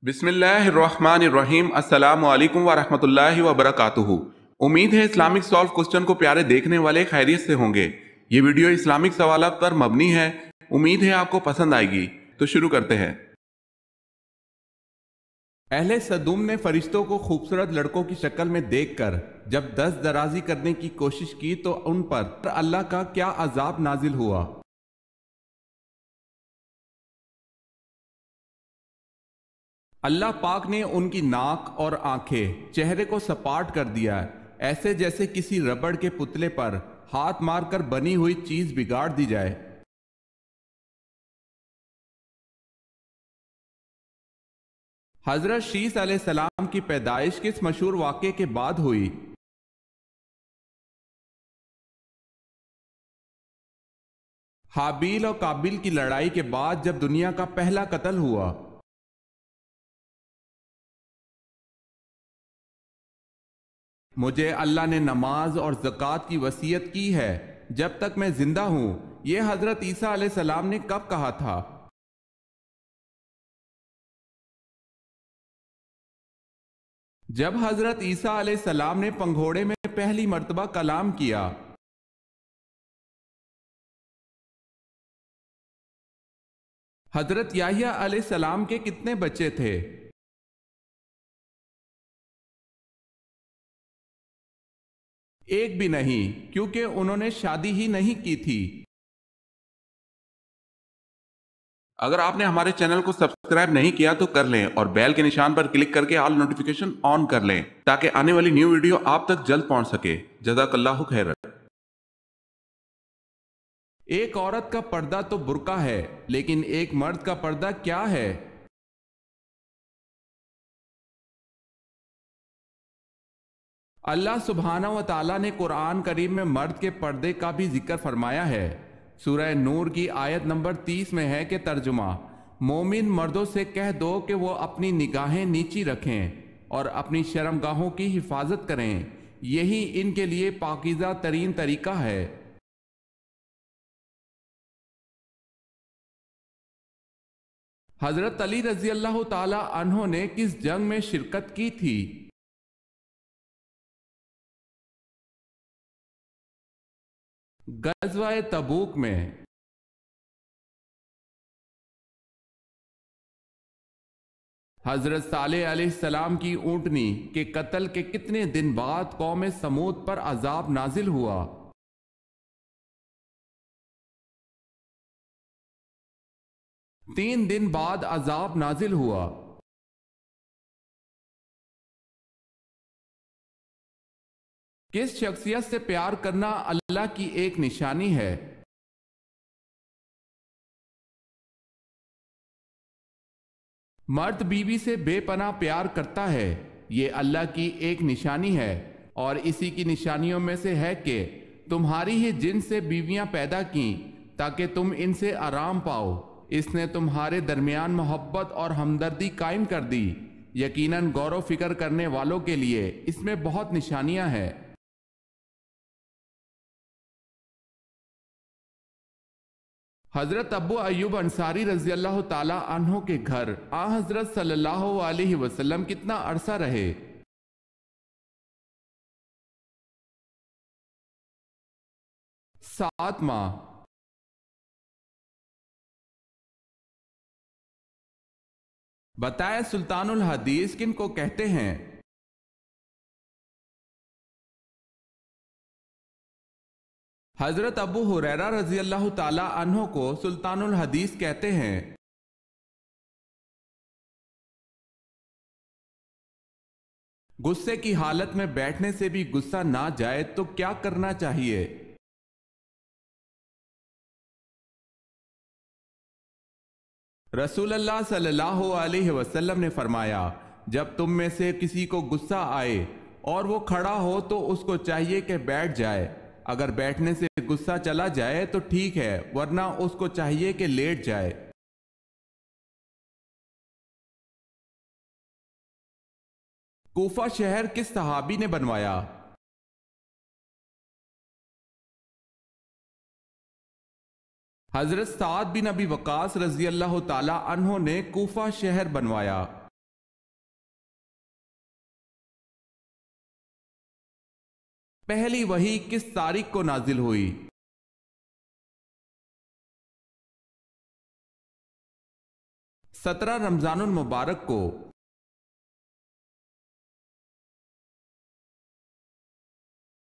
بسم اللہ الرحمن الرحیم السلام علیکم ورحمۃ اللہ وبرکاتہ۔ امید ہے اسلامک سالو کوسچن کو پیارے دیکھنے والے خیریت سے ہوں گے۔ یہ ویڈیو اسلامک سوالات پر مبنی ہے، امید ہے آپ کو پسند آئے گی۔ تو شروع کرتے ہیں۔ اہل سدوم نے فرشتوں کو خوبصورت لڑکوں کی شکل میں دیکھ کر جب دست درازی کرنے کی کوشش کی تو ان پر اللہ کا کیا عذاب نازل ہوا؟ اللہ پاک نے ان کی ناک اور آنکھیں، چہرے کو سپاٹ کر دیا، ایسے جیسے کسی ربڑ کے پتلے پر ہاتھ مار کر بنی ہوئی چیز بگاڑ دی جائے۔ حضرت شیس علیہ السلام کی پیدائش کس مشہور واقعے کے بعد ہوئی؟ حابیل اور قابیل کی لڑائی کے بعد جب دنیا کا پہلا قتل ہوا۔ مجھے اللہ نے نماز اور زکوٰۃ کی وصیت کی ہے جب تک میں زندہ ہوں، یہ حضرت عیسیٰ علیہ السلام نے کب کہا تھا؟ جب حضرت عیسیٰ علیہ السلام نے پنگھوڑے میں پہلی مرتبہ کلام کیا۔ حضرت یحییٰ علیہ السلام کے کتنے بچے تھے؟ ایک بھی نہیں، کیونکہ انہوں نے شادی ہی نہیں کی تھی۔ اگر آپ نے ہمارے چینل کو سبسکرائب نہیں کیا تو کر لیں اور بیل کے نشان پر کلک کر کے آل نوٹیفیکیشن آن کر لیں تاکہ آنے والی نیو ویڈیو آپ تک جلد پہنچ سکے۔ جزاک اللہ خیر۔ ایک عورت کا پردہ تو برقع ہے، لیکن ایک مرد کا پردہ کیا ہے؟ اللہ سبحانہ و تعالیٰ نے قرآن کریم میں مرد کے پردے کا بھی ذکر فرمایا ہے۔ سورہ نور کی آیت نمبر 30 میں ہے کہ ترجمہ: مومن مردوں سے کہہ دو کہ وہ اپنی نگاہیں نیچی رکھیں اور اپنی شرمگاہوں کی حفاظت کریں، یہی ان کے لیے پاکیزہ ترین طریقہ ہے۔ حضرت علی رضی اللہ تعالی عنہ نے کس جنگ میں شرکت کی تھی؟ غزوہ تبوک میں۔ حضرت صالح علیہ السلام کی اونٹنی کے قتل کے کتنے دن بعد قوم سمود پر عذاب نازل ہوا؟ تین دن بعد عذاب نازل ہوا۔ کس شخصیت سے پیار کرنا اللہ کی ایک نشانی ہے؟ مرد بیوی سے بے پناہ پیار کرتا ہے، یہ اللہ کی ایک نشانی ہے، اور اسی کی نشانیوں میں سے ہے کہ تمہاری ہی جن سے بیویاں پیدا کیں تاکہ تم ان سے آرام پاؤ۔ اس نے تمہارے درمیان محبت اور ہمدردی قائم کر دی۔ یقیناً غور و فکر کرنے والوں کے لیے اس میں بہت نشانیاں ہیں۔ حضرت ابو ایوب انصاری رضی اللہ تعالی عنہ کے گھر حضرت صلی اللہ علیہ وسلم کتنا عرصہ رہے؟ 7 ماہ۔ بتائے سلطان الحدیث کن کو کہتے ہیں؟ حضرت ابو ہریرہ رضی اللہ تعالی عنہ کو سلطان الحدیث کہتے ہیں۔ غصے کی حالت میں بیٹھنے سے بھی غصہ نہ جائے تو کیا کرنا چاہیے؟ رسول اللہ صلی اللہ علیہ وسلم نے فرمایا، جب تم میں سے کسی کو غصہ آئے اور وہ کھڑا ہو تو اس کو چاہیے کہ بیٹھ جائے۔ اگر بیٹھنے سے غصہ چلا جائے تو ٹھیک ہے، ورنہ اس کو چاہیے کہ لیٹ جائے۔ کوفہ شہر کس صحابی نے بنوایا؟ حضرت سعد بن ابی وقاص رضی اللہ تعالی عنہ نے کوفہ شہر بنوایا۔ پہلی وحی کس تاریخ کو نازل ہوئی؟ 17 رمضان المبارک کو۔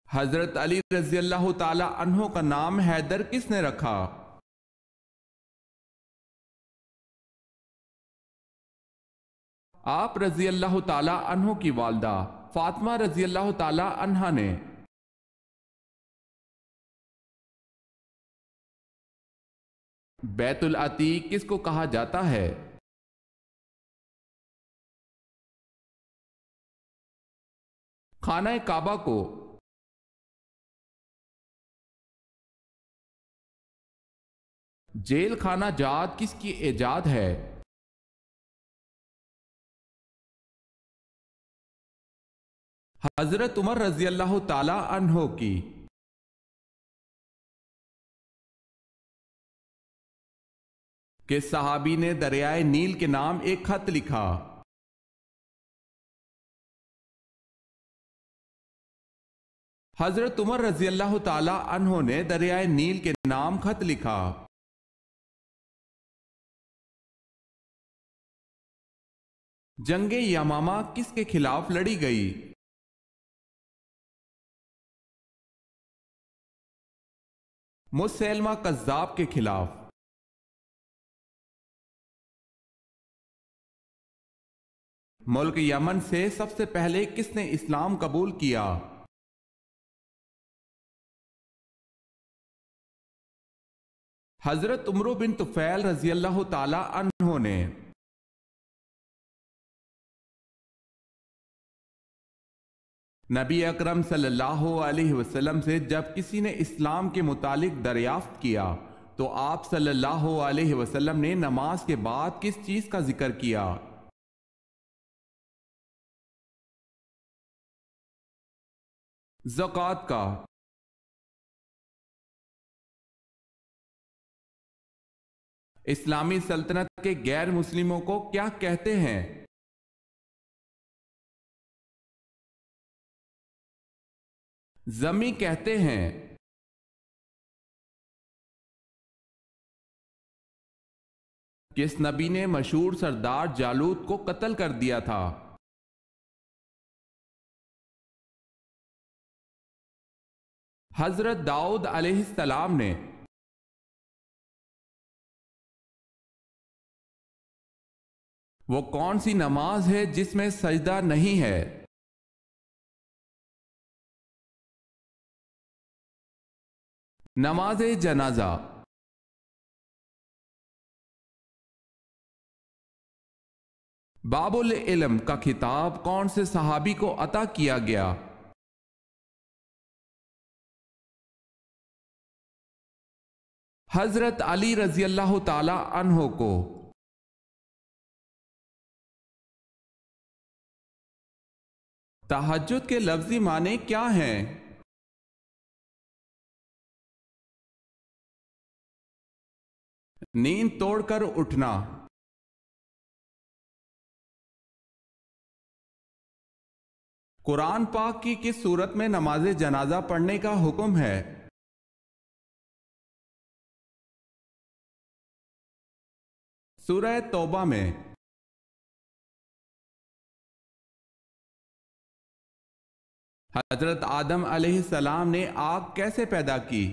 حضرت علی رضی اللہ تعالی عنہ کا نام حیدر کس نے رکھا؟ آپ رضی اللہ تعالی عنہ کی والدہ فاطمہ رضی اللہ تعالی عنہا نے۔ بیت العتیق کس کو کہا جاتا ہے؟ خانہ کعبہ کو۔ جیل خانہ جات کس کی ایجاد ہے؟ حضرت عمر رضی اللہ تعالی عنہ کی۔ کس صحابی نے دریائے نیل کے نام ایک خط لکھا؟ حضرت عمر رضی اللہ تعالی عنہ نے دریائے نیل کے نام خط لکھا۔ جنگ یمامہ کس کے خلاف لڑی گئی؟ مسیلمہ کذاب کے خلاف۔ ملک یمن سے سب سے پہلے کس نے اسلام قبول کیا؟ حضرت عمرو بن طفیل رضی اللہ تعالی عنہ نے۔ نبی اکرم صلی اللہ علیہ وسلم سے جب کسی نے اسلام کے متعلق دریافت کیا تو آپ صلی اللہ علیہ وسلم نے نماز کے بعد کس چیز کا ذکر کیا؟ زکوٰۃ کا۔ اسلامی سلطنت کے غیر مسلموں کو کیا کہتے ہیں؟ ذمی کہتے ہیں۔ کس نبی نے مشہور سردار جالوت کو قتل کر دیا تھا؟ حضرت داؤد علیہ السلام نے۔ وہ کون سی نماز ہے جس میں سجدہ نہیں ہے؟ نماز جنازہ۔ باب العلم کا خطاب کون سے صحابی کو عطا کیا گیا؟ حضرت علی رضی اللہ تعالی عنہ کو۔ تہجد کے لفظی معنی کیا ہیں؟ نیند توڑ کر اٹھنا۔ قرآن پاک کی کس صورت میں نماز جنازہ پڑھنے کا حکم ہے؟ سورہ توبہ میں۔ حضرت آدم علیہ السلام نے آگ کیسے پیدا کی؟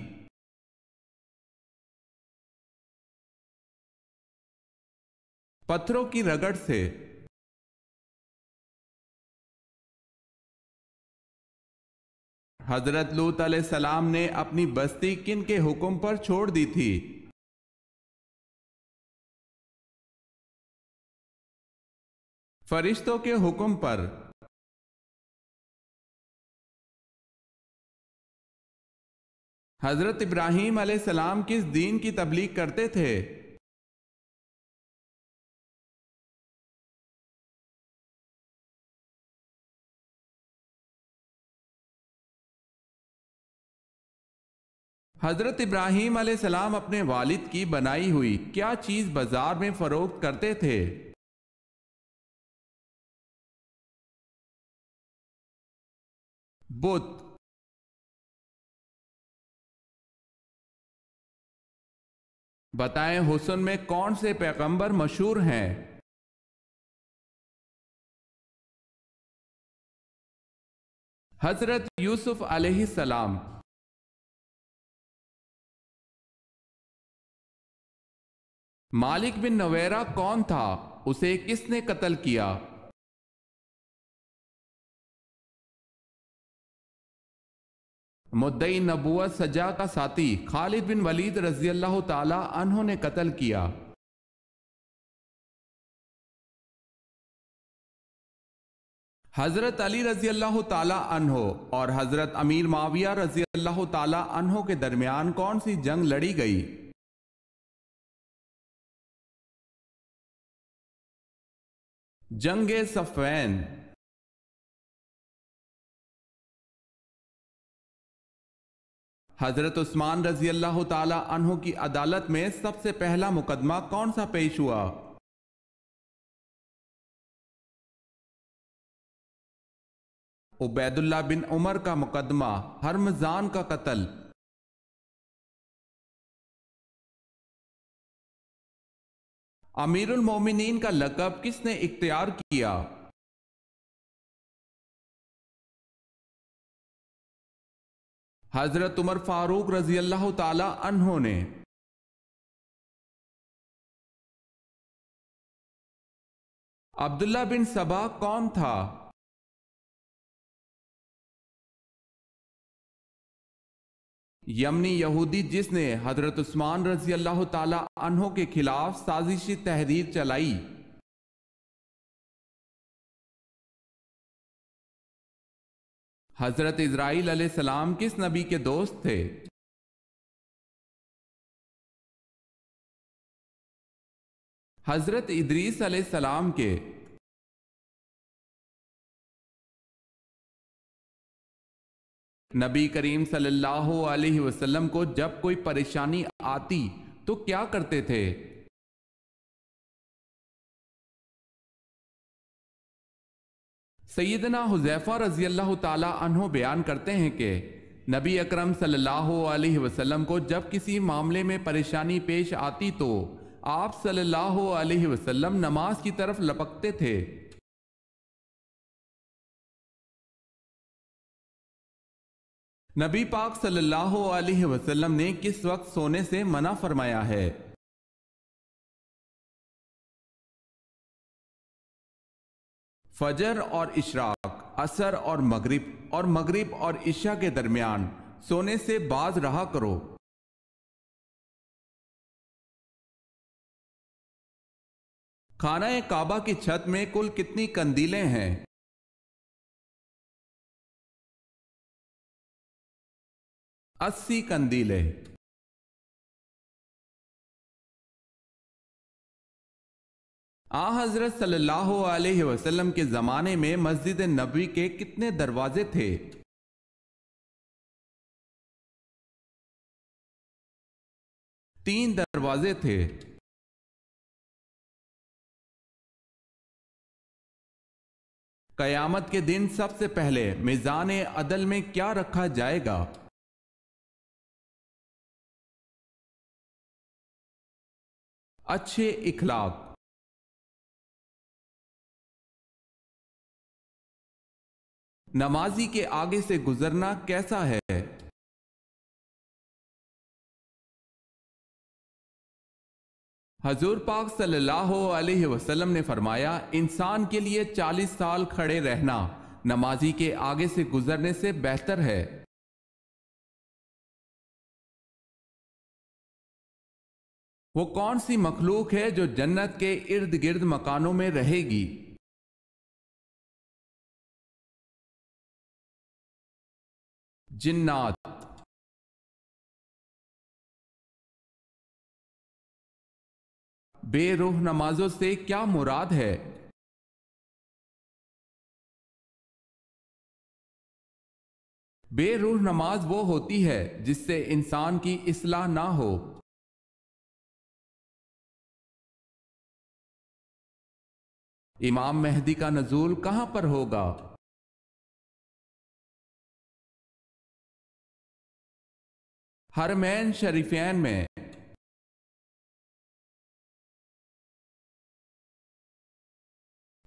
پتھروں کی رگڑ سے۔ حضرت لوط علیہ السلام نے اپنی بستی کن کے حکم پر چھوڑ دی تھی؟ فرشتوں کے حکم پر۔ حضرت ابراہیم علیہ السلام کس دین کی تبلیغ کرتے تھے؟ حضرت ابراہیم علیہ السلام اپنے والد کی بنائی ہوئی کیا چیز بازار میں فروخت کرتے تھے؟ بت۔ بتائیں حسن میں کون سے پیغمبر مشہور ہیں؟ حضرت یوسف علیہ السلام۔ مالک بن نویرہ کون تھا؟ اسے کس نے قتل کیا؟ مدعی نبوت سجا کا ساتھی خالد بن ولید رضی اللہ تعالی عنہ نے قتل کیا۔ حضرت علی رضی اللہ تعالی عنہ اور حضرت امیر معاویہ رضی اللہ تعالی عنہ کے درمیان کون سی جنگ لڑی گئی؟ جنگ صفین۔ حضرت عثمان رضی اللہ تعالی عنہ کی عدالت میں سب سے پہلا مقدمہ کون سا پیش ہوا؟ عبید اللہ بن عمر کا مقدمہ ہرمزان کا قتل۔ امیر المومنین کا لقب کس نے اختیار کیا؟ حضرت عمر فاروق رضی اللہ تعالی عنہ نے۔ عبداللہ بن سبا کون تھا؟ یمنی یہودی جس نے حضرت عثمان رضی اللہ تعالی عنہ کے خلاف سازشی تحریر چلائی۔ حضرت اسرائیل علیہ السلام کس نبی کے دوست تھے؟ حضرت ادریس علیہ السلام کے۔ نبی کریم صلی اللہ علیہ وسلم کو جب کوئی پریشانی آتی تو کیا کرتے تھے؟ سیدنا حذیفہ رضی اللہ تعالی عنہ بیان کرتے ہیں کہ نبی اکرم صلی اللہ علیہ وسلم کو جب کسی معاملے میں پریشانی پیش آتی تو آپ صلی اللہ علیہ وسلم نماز کی طرف لپکتے تھے۔ نبی پاک صلی اللہ علیہ وسلم نے کس وقت سونے سے منع فرمایا ہے؟ فجر اور اشراق، عصر اور مغرب اور عشاء کے درمیان سونے سے باز رہا کرو۔ خانہ کعبہ کی چھت میں کل کتنی قندیلیں ہیں؟ 80 قندیلیں۔ حضرت صلی اللہ علیہ وسلم کے زمانے میں مسجد نبوی کے کتنے دروازے تھے؟ 3 دروازے تھے۔ قیامت کے دن سب سے پہلے میزان عدل میں کیا رکھا جائے گا؟ اچھے اخلاق۔ نمازی کے آگے سے گزرنا کیسا ہے؟ حضور پاک صلی اللہ علیہ وسلم نے فرمایا، انسان کے لیے 40 سال کھڑے رہنا نمازی کے آگے سے گزرنے سے بہتر ہے۔ وہ کون سی مخلوق ہے جو جنت کے ارد گرد مکانوں میں رہے گی؟ جنات۔ بے روح نمازوں سے کیا مراد ہے؟ بے روح نماز وہ ہوتی ہے جس سے انسان کی اصلاح نہ ہو۔ امام مہدی کا نزول کہاں پر ہوگا؟ حرمین شریفین میں۔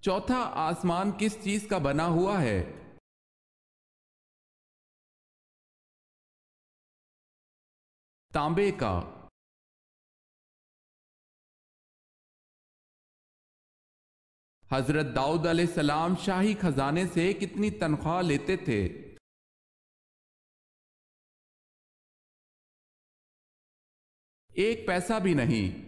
چوتھا آسمان کس چیز کا بنا ہوا ہے؟ تانبے کا۔ حضرت داؤد علیہ السلام شاہی خزانے سے کتنی تنخواہ لیتے تھے؟ 1 پیسہ بھی نہیں۔